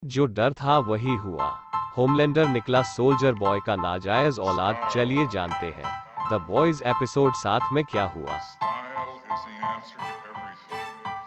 जो डर था वही हुआ। होमलैंडर निकला सोल्जर बॉय का नाजायज औलाद। चलिए जानते हैं द बॉयज एपिसोड 7 में क्या हुआ।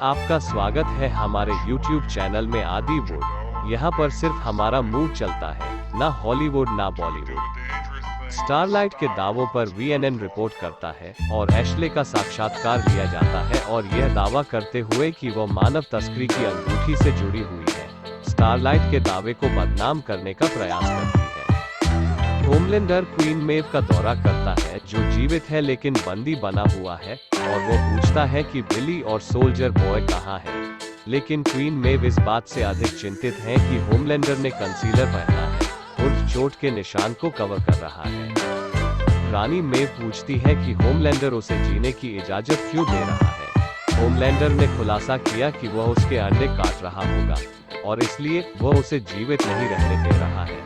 आपका स्वागत है हमारे YouTube चैनल में आदि वुड। यहाँ पर सिर्फ हमारा मूड चलता है, ना हॉलीवुड ना बॉलीवुड। स्टारलाइट के दावों पर CNN रिपोर्ट करता है और एशले का साक्षात्कार लिया जाता है और यह दावा करते हुए कि वह मानव तस्करी की अंगूठी से जुड़ी हुई है, स्टारलाइट के दावे को बदनाम करने का प्रयास करती है। होमलैंडर क्वीन मेव का दौरा करता है, जो जीवित है लेकिन बंदी बना हुआ है, और वो पूछता है कि बिली और सोल्जर बॉय कहाँ है। लेकिन क्वीन मेव इस बात से अधिक चिंतित हैं कि होमलैंडर ने कंसीलर पहना है, उर्फ चोट के निशान को कवर कर रहा है। रानी मेव पूछती है कि होमलैंडर उसे जीने की इजाजत क्यों दे रहा है। होमलैंडर ने खुलासा किया कि वह उसके अंडे काट रहा होगा और इसलिए वह उसे जीवित नहीं रहने दे रहा है,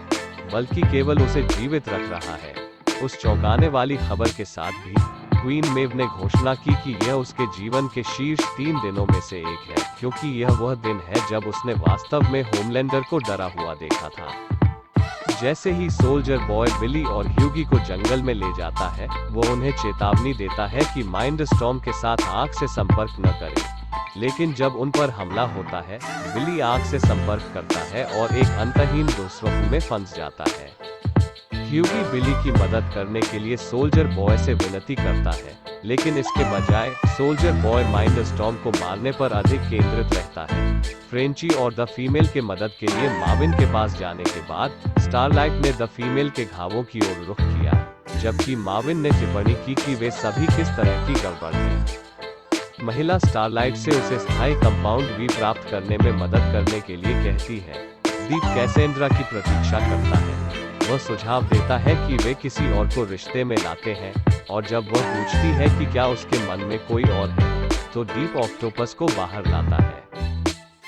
बल्कि केवल उसे जीवित रख रहा है। उस चौंकाने वाली खबर के साथ भी क्वीन मेव ने घोषणा की कि यह उसके जीवन के शीर्ष 3 दिनों में से एक है, क्योंकि यह वह दिन है जब उसने वास्तव में होमलैंडर को डरा हुआ देखा था। जैसे ही सोल्जर बॉय बिली और ह्यूगी को जंगल में ले जाता है, वो उन्हें चेतावनी देता है कि माइंडस्टॉर्म के साथ आंख से संपर्क न करें। लेकिन जब उन पर हमला होता है, बिली आंख से संपर्क करता है और एक अंतहीन दुस्वप्न में फंस जाता है। ह्यूगी बिली की मदद करने के लिए सोल्जर बॉय से विनती करता है, लेकिन इसके बजाय सोल्जर बॉय माइंडस्टॉर्म को मारने पर अधिक केंद्रित रहता है। फ्रेंची और द फीमेल के मदद के लिए माविन के पास जाने के बाद स्टारलाइट ने द फीमेल के घावों की ओर रुख किया, जबकि माविन ने टिप्पणी की कि वे सभी किस तरह की गड़बड़ है। महिला स्टारलाइट से उसे स्थायी कंपाउंड वी प्राप्त करने में मदद करने के लिए कहती है। दीप कैसेंड्रा की प्रतीक्षा करता है। वह सुझाव देता है कि वे किसी और को रिश्ते में लाते हैं, और जब वह पूछती है कि क्या उसके मन में कोई और है, तो डीप ऑक्टोपस को बाहर लाता है।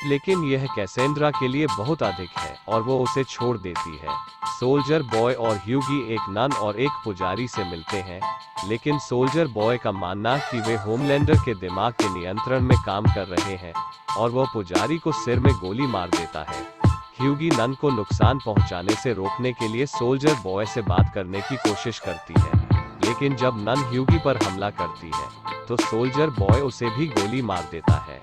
लेकिन यह कैसेंड्रा के लिए बहुत अधिक है और वो उसे छोड़ देती है। सोल्जर बॉय और ह्यूगी एक नन और एक पुजारी से मिलते हैं, लेकिन सोल्जर बॉय का मानना कि वे होमलैंडर के दिमाग के नियंत्रण में काम कर रहे हैं, और वह पुजारी को सिर में गोली मार देता है। ह्यूगी नन को नुकसान पहुंचाने से रोकने के लिए सोल्जर बॉय से बात करने की कोशिश करती है, लेकिन जब नन ह्यूगी पर हमला करती है, तो सोल्जर बॉय उसे भी गोली मार देता है।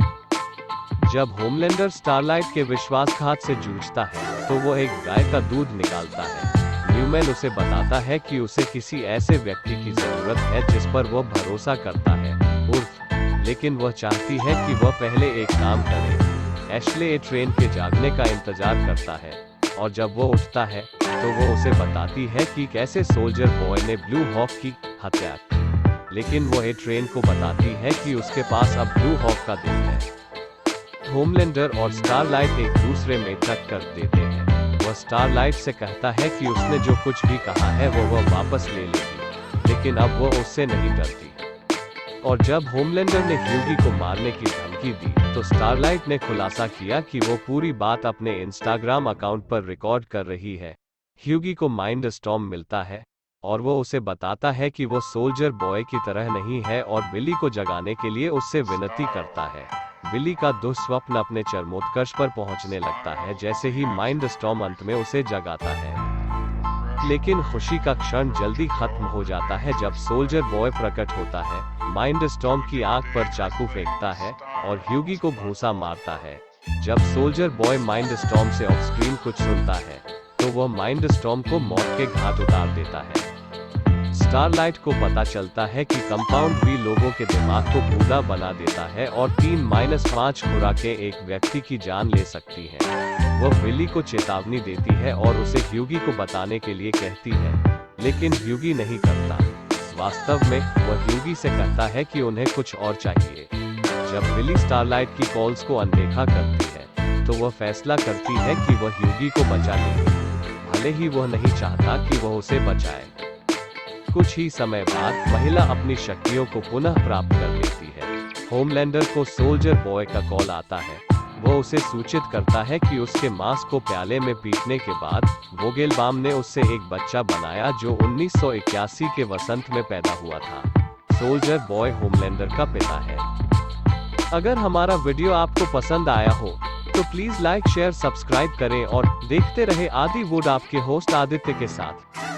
जब होमलैंडर स्टारलाइट के विश्वासघात से जूझता है, तो वो एक गाय का दूध निकालता है। न्यूमैन उसे बताता है कि उसे किसी ऐसे व्यक्ति की जरूरत है जिस पर वह भरोसा करता है, लेकिन वह चाहती है कि वह पहले एक काम करे। एशले ट्रेन के जागने का इंतजार करता है, और जब वो उठता है, तो वो उसे बताती है कि कैसे सोल्जर बॉय ने ब्लू हॉक की हत्या की। लेकिन वो ट्रेन को बताती है कि उसके पास अब ब्लू हॉक का दिल है। होमलैंडर और स्टारलाइट एक दूसरे में टक्कर देते हैं। वह स्टारलाइट से कहता है कि उसने जो कुछ भी कहा है वह वापस ले लेगी, लेकिन अब वो उससे नहीं डरती। और जब होमलैंडर ने ह्यूगी को मारने की धमकी दी, तो स्टारलाइट ने खुलासा किया कि वो पूरी बात अपने इंस्टाग्राम अकाउंट पर रिकॉर्ड कर रही है। ह्यूगी को माइंडस्टॉर्म मिलता है और वो उसे बताता है कि वो सोल्जर बॉय की तरह नहीं है, और बिली को जगाने के लिए उससे विनती करता है। बिली का दुस्वप्न अपने चरमोत्कर्ष पर पहुंचने लगता है जैसे ही माइंडस्टॉर्म अंत में उसे जगाता है। लेकिन खुशी का क्षण जल्दी खत्म हो जाता है जब सोल्जर बॉय प्रकट होता है, माइंडस्टॉर्म की आंख पर चाकू फेंकता है और ह्यूगी को घूंसा मारता है। जब सोल्जर बॉय माइंडस्टॉर्म से ऑफ स्क्रीन कुछ सुनता है, तो वह माइंडस्टॉर्म को मौत के घाट उतार देता है। स्टारलाइट को पता चलता है कि कंपाउंड वी लोगों के दिमाग को बूढ़ा बना देता है और 3-5 खुराकें एक व्यक्ति की जान ले सकती हैं। वह बिली को चेतावनी देती है और उसे ह्यूगी को बताने के लिए कहती है, लेकिन ह्यूगी नहीं करता। वास्तव में वह ह्यूगी से कहता है कि उन्हें कुछ और चाहिए। जब बिली स्टारलाइट की कॉल्स को अनदेखा करती है, तो वह फैसला करती है कि वह ह्यूगी को बचा लेगी, भले ही वह नहीं चाहता कि वह उसे बचाए। कुछ ही समय बाद महिला अपनी शक्तियों को पुनः प्राप्त कर लेती है। होमलैंडर को सोल्जर बॉय का कॉल आता है। वो उसे सूचित करता है कि उसके मांस को प्याले में पीटने के बाद वोगेलबाम ने उससे एक बच्चा बनाया जो 1981 के वसंत में पैदा हुआ था। सोल्जर बॉय होमलैंडर का पिता है। अगर हमारा वीडियो आपको पसंद आया हो तो प्लीज लाइक शेयर सब्सक्राइब करें और देखते रहे आदि वुड आपके होस्ट आदित्य के साथ।